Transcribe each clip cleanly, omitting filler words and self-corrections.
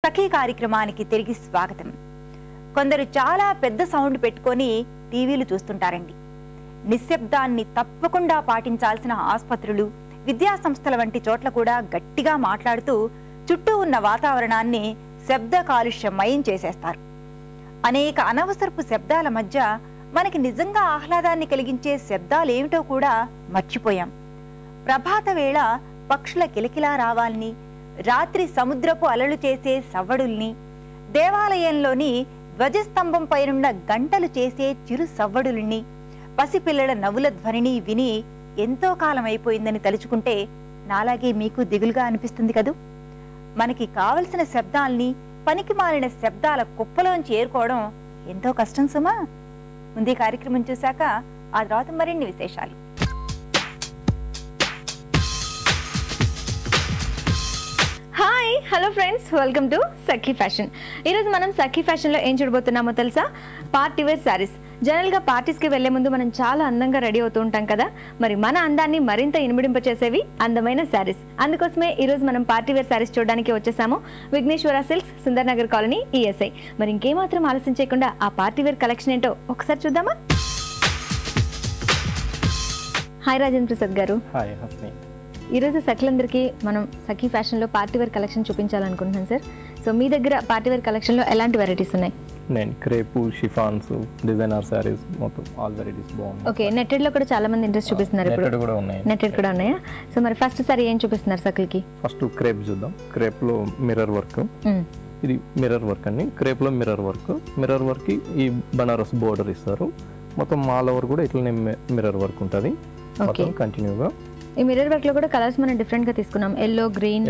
సఖీ కార్యక్రమానికి తిరిగి స్వాగతం. కొందరు చాలా పెద్ద సౌండ్ పెట్టుకొని టీవీలు చూస్తుంటారండి. నిశ్శబ్దాన్ని తప్పకుండా పాటించాల్సిన ఆసుపత్రులు, విద్యా సంస్థల వంటి చోట్ల కూడా గట్టిగా మాట్లాడుతూ చుట్టూ ఉన్న వాతావరణాన్ని శబ్ద కాలుష్యమయం చేసేస్తారు. అనేక అనవసరపు శబ్దాల మధ్య మనకి నిజంగా ఆహ్లాదాన్ని కలిగించే శబ్దాలేమిటో కూడా మర్చిపోయాం. ప్రభాత వేళ పక్షుల కిలకిలా రావాల్ని, రాత్రి సముద్రపు అలలు చేసే సవ్వడుల్ని, దేవాలయంలోని ధ్వజస్తంభం పైనున్న గంటలు చేసే చిరు సవ్వడుల్ని, పసిపిల్లల నవ్వుల ధ్వనిని విని ఎంతో కాలం అయిపోయిందని తలుచుకుంటే నాలాగే మీకు దిగులుగా అనిపిస్తుంది కదూ. మనకి కావలసిన శబ్దాల్ని పనికి మాలిన శబ్దాల కుప్పలోంచి ఏరుకోవడం ఎంతో కష్టం సుమా. ముందే కార్యక్రమం చూశాక ఆ తర్వాత మరిన్ని విశేషాలు. Hi, hello friends, welcome to Sakhi fashion. ఈరోజు మనం సఖీ ఫ్యాషన్లో ఏం చూడబోతున్నామో తెలుసా? Party wear saris. జనరల్గా పార్టీస్కి వెళ్లే ముందు మనం చాలా అందంగా రెడీ అవుతూ ఉంటాం కదా. మరి మన అందాన్ని మరింత ఇనుమిడింప చేసేవి అందమైన శారీస్. అందుకోసమే ఈరోజు మనం పార్టీ వేర్ శారీస్ చూడడానికి వచ్చేసాము. Vighneshwara silks, Sundar Nagar colony, ESI. మరి ఇంకేమాత్రం ఆలస్యం చేయకుండా ఆ పార్టీ వేర్ కలెక్షన్ ఏంటో ఒకసారి చూద్దామా? హాయ్ రాజేంద్ర ప్రసాద్ గారు. హాయ్ హస్ని. ఈరోజు సఖీలందరికీ మనం సఖీ ఫ్యాషన్లో పార్టీ వేర్ కలెక్షన్ చూపించాలనుకుంటున్నాను సార్. సో మీ దగ్గర పార్టీ వేర్ కలెక్షన్లో ఎలాంటి వెరైటీస్ ఉన్నాయి? నేను క్రేపు, షిఫాన్స్, డిజైనర్ శారీస్ మొత్తం ఆల్ వెరైటీస్ బాగున్నాయి. ఓకే, నెట్టెడ్లో కూడా చాలా మంది ఇంట్రెస్ట్ చూపిస్తున్నారు. ఇప్పుడు నెట్టెడ్ కూడా ఉన్నాయి. నెట్టెడ్ కూడా ఉన్నాయా? సో మరి ఫస్ట్ సారి ఏం చూపిస్తున్నారు సఖీలకి? ఫస్ట్ క్రేప్ చూద్దాం. క్రేప్లో మిర్రర్ వర్క్. ఇది మిర్రర్ వర్క్ అండి. క్రేప్లో మిర్రర్ వర్క్. మిర్రర్ వర్క్కి ఈ బనారస్ బోర్డర్ ఇస్తారు. మొత్తం ఆల్ ఓవర్ కూడా ఇట్లనే మిర్రర్ వర్క్ ఉంటుంది మొత్తం కంటిన్యూగా. ఈ మిర్రర్ వర్క్ లో కూడా కలర్స్ మనం డిఫరెంట్ గా తీసుకున్నాం. ఎల్లో గ్రీన్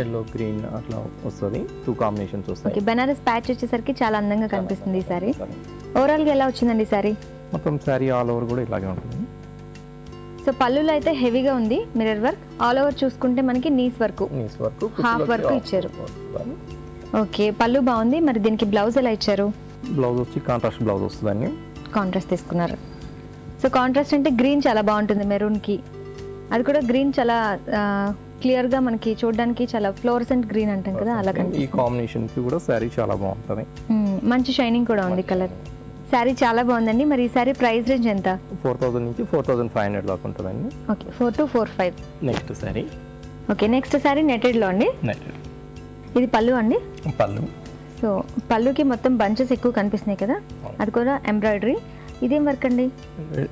అట్లా వస్తుంది. 2 కాంబినేషన్స్ వస్తాయి. ఓకే, బనారస్ ప్యాచ్ వచ్చేసరికి చాలా అందంగా కనిపిస్తుంది ఈ సారీ. ఓవరాల్ గా ఎలా వచ్చిందండి ఈ సారీ? మొత్తం సారీ ఆల్ ఓవర్ కూడా ఇలాగే ఉంటుంది. సో పళ్ళులో అయితే హెవీగా ఉంది మిర్రర్ వర్క్. ఆల్ ఓవర్ చూసుకుంటే మనకి నీస్ వర్క్, హాఫ్ వర్క్ ఇచ్చారు. ఓకే, పళ్ళు బాగుంది. మరి దీనికి బ్లౌజ్ ఎలా ఇచ్చారు? బ్లౌజ్ వచ్చి కాంట్రాస్ట్ బ్లౌజ్ వస్తుందండి. కాంట్రాస్ట్ తీసుకున్నారు. సో కాంట్రాస్ట్ అంటే గ్రీన్ చాలా బాగుంటుంది మెరూన్ కి. అది కూడా గ్రీన్ చాలా క్లియర్ గా మనకి చూడడానికి చాలా ఫ్లోరసెంట్ గ్రీన్ అంటాం కదా, అలా కనిపిస్తుంది. ఈ కాంబినేషన్ కి కూడా సారీ చాలా బాగుంటది. మంచి షైనింగ్ కూడా ఉంది కలర్. సారీ చాలా బాగుందండి. మరి ఈ సారీ ప్రైస్ రేంజ్ ఎంత? 4000 నుంచి 4500 దాకా ఉంటుందండి. Okay, 4 to 4,500. Next sorry. Okay, next sorry netted లో అండి. నెట్టెడ్. ఇది పళ్ళు అండి. పళ్ళు. సో పళ్ళుకి మొత్తం బంచెస్ ఎక్కువ కనిపిస్తున్నాయి కదా, అది కూడా ఎంబ్రాయిడరీ. ఇదేం వర్క్ అండి?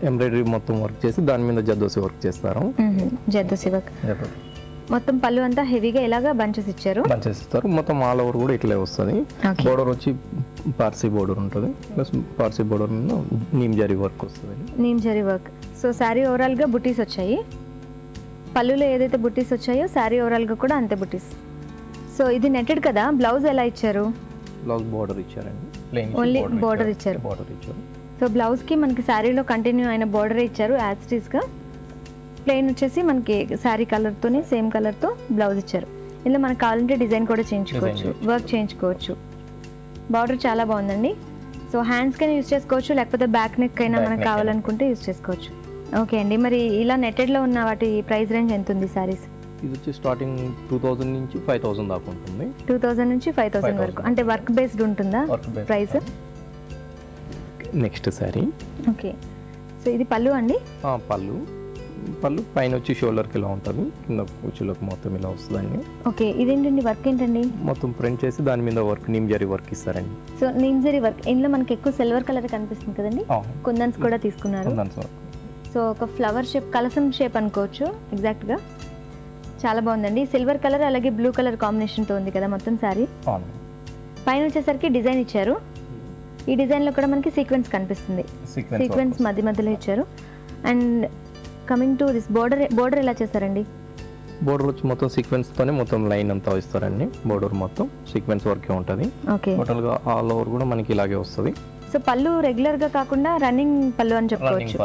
ఎంబ్రాయిడరీ మొత్తం వర్క్ చేసి దాని మీద జద్దోసి వర్క్ చేస్తారు. జద్దోసి వర్క్. మొత్తం పళ్ళు అంతా హెవీగా ఇలాగా బంచెస్ ఇచ్చారు. బంచెస్ ఇస్తారు. మొత్తం ఆల్ ఓవర్ కూడా ఇట్లే వస్తుంది. బోర్డర్ వచ్చి పార్సీ బోర్డర్ ఉంటుంది. ప్లస్ పార్సీ బోర్డర్ మీద నీమ్ జరీ వర్క్ వస్తుంది. Neem zari work. So sorry overall గా బుటీస్ వచ్చాయి. పళ్ళులో ఏదైతే బుటీస్ వచ్చాయో సారీ ఓవరాల్ గా కూడా అంతే బుటీస్. సో ఇది నెట్టెడ్ కదా, బ్లౌజ్ ఎలా ఇచ్చారు? బ్లౌజ్ బోర్డర్ ఇచ్చారండి. ఓన్లీ బోర్డర్ ఇచ్చారు. సో బ్లౌజ్ కి మనకి శారీలో కంటిన్యూ అయిన బోర్డర్ ఇచ్చారు యాజ్ ఇట్ ఈస్ గా. ప్లెయిన్ వచ్చేసి మనకి శారీ కలర్ తోనే సేమ్ కలర్ తో బ్లౌజ్ ఇచ్చారు. ఇందులో మనకు కావాలంటే డిజైన్ కూడా చేయించుకోవచ్చు, వర్క్ చేయించుకోవచ్చు. బార్డర్ చాలా బాగుందండి. సో హ్యాండ్స్ కైనా యూజ్ చేసుకోవచ్చు, లేకపోతే బ్యాక్ నెక్ అయినా మనకు కావాలనుకుంటే యూజ్ చేసుకోవచ్చు. ఓకే అండి, మరి ఇలా నెట్టెడ్ లో ఉన్న వాటి ప్రైస్ రేంజ్ ఎంత ఉంది సారీస్? ఇది వచ్చి స్టార్టింగ్ 2000 నుంచి 5000 దాకా ఉంటుంది. 2000 నుంచి 5000 వరకు. అంటే వర్క్ బేస్డ్ ఉంటుందా price? Next sorry. Okay, so ఇది పళ్ళు అండి. పళ్ళు పైన వచ్చి షోల్డర్కి ఇలా ఉంటుంది, కింద కుచ్చులకు మొత్తం ఇలా వస్తుందండి. ఓకే, ఇదేంటండి వర్క్ ఏంటండి? మొత్తం ప్రింట్ చేసి దాని మీద వర్క్ నీమ్ జరీ వర్క్ ఇస్తారండి. So neem zari work. ఇందులో మనకి ఎక్కువ సిల్వర్ కలర్ కనిపిస్తుంది కదండి. కుందన్స్ కూడా తీసుకున్నారు. సో ఒక ఫ్లవర్ షేప్, కలసం షేప్ అనుకోవచ్చు ఎగ్జాక్ట్ గా. చాలా బాగుందండి. సిల్వర్ కలర్ అలాగే బ్లూ కలర్ కాంబినేషన్ తో ఉంది కదా మొత్తం సారీ. పైన వచ్చేసరికి డిజైన్ ఇచ్చారు. ఈ డిజైన్ లో కూడా మనకి సీక్వెన్స్ కనిపిస్తుంది. సీక్వెన్స్ మధ్య మధ్యలో ఇచ్చారు. And coming to this border ఎలా చేశారండి? బోర్డర్ వచ్చి మొత్తం సీక్వెన్స్ తోనే మొత్తం లైన్ అంతా ఇస్తారండి. బోర్డర్ మొత్తం సీక్వెన్స్ వర్కే ఉంటుంది. ఓకే, టోటల్ గా ఆల్ ఓవర్ కూడా మనకి ఇలాగే వస్తుంది. సో పళ్ళు రెగ్యులర్ గా కాకుండా రన్నింగ్ పళ్ళు అని చెప్పుకోవచ్చు.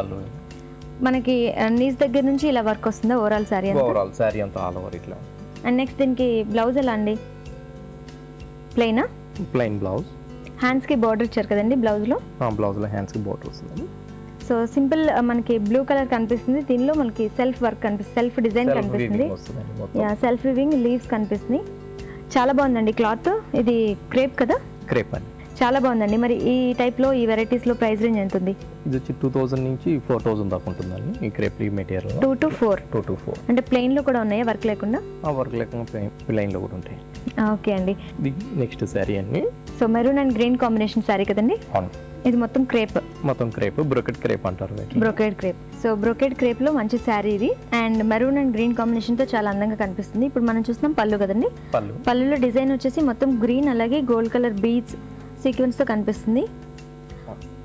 మనకి నీస్ దగ్గర నుంచి ఇలా వర్క్ వస్తుందా ఓవరాల్ సారీ అంతా? ఓవరాల్ సారీ అంతా ఆల్ ఓవర్ ఇట్లా. అండ్ నెక్స్ట్ దీనికి బ్లౌజ్ ఎలా అండి? ప్లెయినా? Plain blouse. హ్యాండ్స్ కి బోర్డర్ ఇచ్చారు కదండి బ్లౌజ్ లో. బ్లౌజ్ లో హ్యాండ్స్ కి బోర్డర్ వస్తుంది. సో సింపుల్ మనకి బ్లూ కలర్ కనిపిస్తుంది. దీనిలో మనకి సెల్ఫ్ వర్క్ కనిపిస్తుంది, సెల్ఫ్ డిజైన్ కనిపిస్తుంది. సెల్ఫ్ వివింగ్ లీవ్స్ కనిపిస్తుంది. చాలా బాగుందండి క్లాత్. ఇది క్రేప్ కదా? క్రేప్ అండి. చాలా బాగుందండి. మరి ఈ టైప్లో ఈ వెరైటీస్లో ప్రైస్ రేంజ్ ఎంత ఉంది? ఇది వచ్చి 2000 నుంచి 4000 దాకా ఉంటుందండి ఈ క్రేప్ ఈ మెటీరియల్. 2 to 4. 2 to 4 అంటే ప్లెయిన్లో కూడా ఉన్నాయా వర్క్ లేకుండా? వర్క్ లేకుండా ప్లెయిన్లో కూడా ఉంటాయి. ఓకే అండి. ఇది నెక్స్ట్ శారీ అండి. So maroon and green combination sari కదండి? అవును. ఇది మొత్తం క్రేప్. మొత్తం క్రేప్, బ్రోకెట్ క్రేప్ అంటారు. Brocade crepe. సో బ్రోకెడ్ క్రేప్లో మంచి శారీ ఇది. అండ్ మెరూన్ అండ్ గ్రీన్ కాంబినేషన్తో చాలా అందంగా కనిపిస్తుంది. ఇప్పుడు మనం చూస్తున్నాం పళ్ళు కదండి. పళ్ళులో డిజైన్ వచ్చేసి మొత్తం గ్రీన్ అలాగే గోల్డ్ కలర్ బీడ్స్ సీక్వెన్స్ తో కనిపిస్తుంది.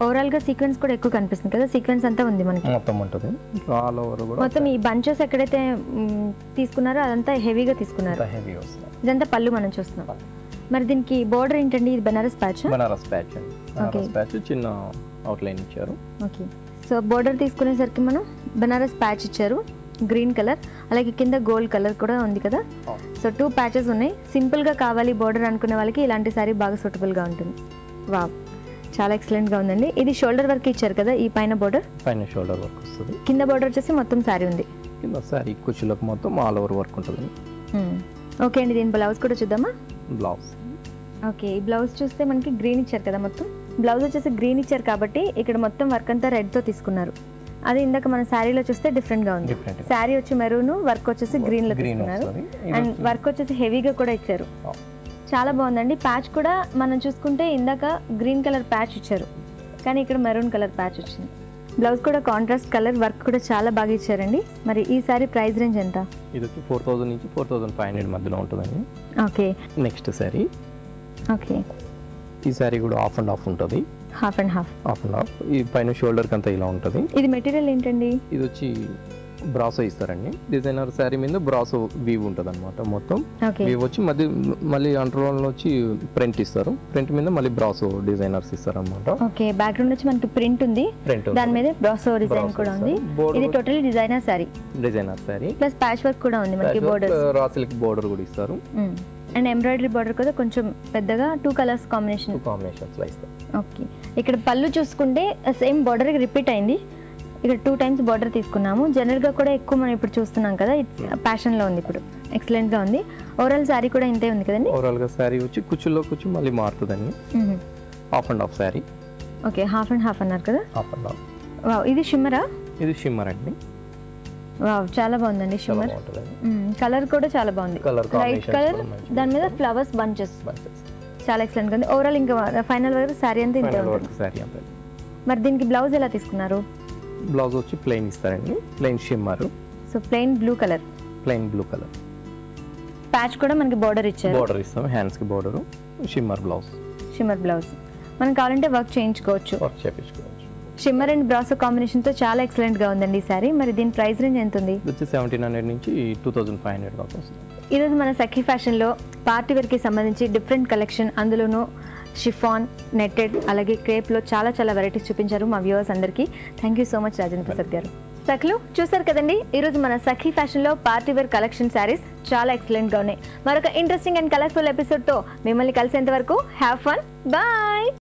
ఓవరాల్ గా సీక్వెన్స్ కూడా ఎక్కువ కనిపిస్తుంది కదా? సీక్వెన్స్ అంతా ఉంది మనకి. మొత్తం ఉంటుంది. ఆల్ ఓవర్ కూడా మొత్తం ఈ బంచెస్ ఎక్కడైతే తీసుకున్నారో అదంతా హెవీగా తీసుకున్నారు. ఇదంతా పళ్ళు మనం చూస్తున్నాం. మరి దీనికి బోర్డర్ ఏంటండి? ఇది బనారస్ ప్యాచ్. బనారస్ ప్యాచ్ అండి. బనారస్ ప్యాచ్ చిన్న అవుట్లైన్ ఇచ్చారు. ఓకే. సో బోర్డర్ తీసుకునేసరికి మనం బనారస్ ప్యాచ్ ఇచ్చారు గ్రీన్ కలర్, అలాగే కింద గోల్డ్ కలర్ కూడా ఉంది కదా. సో 2 ప్యాచెస్ ఉన్నాయి. సింపుల్ గా కావాలి బోర్డర్ అనుకునే వాళ్ళకి ఇలాంటి సారీ బాగా సూటబుల్ గా ఉంటుంది. వావ్, చాలా ఎక్సలెంట్ గా ఉందండి. ఇది షోల్డర్ వర్క్ ఇచ్చారు కదా, ఈ పైన బోర్డర్. పైన షోల్డర్ వర్క్ వస్తుంది. కింద బోర్డర్ వచ్చేసి మొత్తం సారీ ఉంది. కింద సారీ కుచ్చులకు మొత్తం ఆల్ ఓవర్ వర్క్ ఉంటుంది. ఓకే అండి. దీని బ్లౌజ్ కూడా చూద్దామా? బ్లౌజ్. ఓకే, ఈ బ్లౌజ్ చూస్తే మనకి గ్రీన్ ఇచ్చారు కదా. మొత్తం బ్లౌజ్ వచ్చేసి గ్రీన్ ఇచ్చారు కాబట్టి ఇక్కడ మొత్తం వర్క్ అంతా రెడ్ తో తీసుకున్నారు. అది ఇందాక మన శారీలో చూస్తే డిఫరెంట్ గా ఉంది. శారీ వచ్చి మెరూన్, వర్క్ వచ్చేసి గ్రీన్ లో తీసుకున్నారు. అండ్ వర్క్ వచ్చేసి హెవీగా కూడా ఇచ్చారు. చాలా బాగుందండి. ప్యాచ్ కూడా మనం చూసుకుంటే ఇందాక గ్రీన్ కలర్ ప్యాచ్ ఇచ్చారు, కానీ ఇక్కడ మెరూన్ కలర్ ప్యాచ్ వచ్చింది. బ్లౌజ్ కూడా కాంట్రాస్ట్ కలర్, వర్క్ కూడా చాలా బాగా ఇచ్చారండి. మరి ఈ సారీ ప్రైస్ రేంజ్ ఎంత? ఇది వచ్చి 4000 నుంచి 4500 మధ్యలో ఉంటుందండి. ఓకే. Next sorry. ఓకే. ఈ సారీ కూడా హాఫ్ అండ్ హాఫ్ ఉంటుంది. Half and half. Half and half. ఈ పైన షోల్డర్ కంతా ఇలా ఉంటుంది. ఇది మెటీరియల్ ఏంటండి? ఇది వచ్చి బ్రాసో ఇస్తారండి. డిజైనర్ శారీ మీద బ్రాసో వీవ్ ఉంటుంది అనమాట. మొత్తం వీవ్ వచ్చి మళ్ళీ అండర్లో వచ్చి ప్రింట్ ఇస్తారు. ప్రింట్ మీద మళ్ళీ బ్రాసో డిజైనర్స్ ఇస్తారు అనమాట. ఓకే. బ్యాక్గ్రౌండ్ వచ్చి మనకి ప్రింట్ ఉంది, దాని మీద బ్రాసో డిజైన్ కూడా ఉంది. ఇది total designer sari. Designer sari plus patch work కూడా ఉంది మనకి. బోర్డర్ రా సిల్క్ బోర్డర్ కూడా ఇస్తారు. అండ్ ఎంబ్రాయిడరీ బార్డర్ కూడా కొంచెం పెద్దగా 2 కలర్స్ కాంబినేషన్స్ లో ఇస్తారు. ఓకే. ఇక్కడ పళ్ళు చూసుకుంటే సేమ్ బార్డర్ రిపీట్ అయింది. ఇక్కడ 2 టైమ్స్ బార్డర్ తీసుకున్నాము. జనరల్ గా కూడా ఎక్కువ మనం ఇప్పుడు చూస్తున్నాం కదా, ఇట్స్ ప్యాషన్ లో ఉంది ఇప్పుడు. ఎక్సలెంట్ గా ఉంది. ఓవరాల్ సారీ కూడా ఇంతే ఉంది కదండి. ఓవరాల్ గా సారీ వచ్చి కుచ్చులో కుచ్చు మళ్ళీ మారుతుందండి. Half and half sari. Okay. Half and half అన్నారు కదా. Half and half. వావ్, ఇది షిమ్మరా? ఇది షిమ్మర్ అండి. వావ్, చాలా బాగుందండి షిమ్మర్. కలర్ కూడా చాలా బాగుంది. లైట్ కలర్, దాని మీద ఫ్లవర్స్ బంచెస్. చాలా ఎక్సలెంట్ గా ఉంది. ఓవరాల్ ఇంకా ఫైనల్ వరకు సారీ అంతా ఇంతే ఉంటుంది. మరి దీనికి బ్లౌజ్ ఎలా తీసుకున్నారు? బ్లౌజ్ వచ్చి ప్లెయిన్ ఇస్తారండి. Plain shimmer. So plain blue colour. Plain blue colour. Patch కూడా మనకి బోర్డర్ ఇచ్చారు. బోర్డర్ ఇస్తాం, హ్యాండ్స్ కి border. Shimmer blouse. Shimmer blouse. మనం కావాలంటే వర్క్ చేయించుకోవచ్చు. వర్క్ చేయించుకోవచ్చు. షిమ్మర్ అండ్ బ్రాసో కాంబినేషన్ తో చాలా ఎక్సలెంట్ గా ఉందండి ఈ సారీ. మరి దీని ప్రైస్ రేంజ్ ఎంత ఉంది? వచ్చి 1700 నుంచి 2500 దాకా వస్తుంది. ఈరోజు మన సఖీ ఫ్యాషన్ లో పార్టీ వేర్ కి సంబంధించి డిఫరెంట్ కలెక్షన్, అందులోనూ షిఫాన్, నెట్టెడ్, అలాగే క్రేప్ లో చాలా చాలా వెరైటీస్ చూపించారు మా వ్యూవర్స్ అందరికీ. Thank you so much Rajendra Prasad గారు. సఖులు చూసారు కదండి, ఈరోజు మన సఖీ ఫ్యాషన్ లో పార్టీ వేర్ కలెక్షన్ శారీస్ చాలా ఎక్సలెంట్ గా ఉన్నాయి. మరొక ఇంట్రెస్టింగ్ అండ్ కలర్ఫుల్ ఎపిసోడ్ తో మిమ్మల్ని కలిసేంత వరకు హ్యావ్ ఫన్. బాయ్.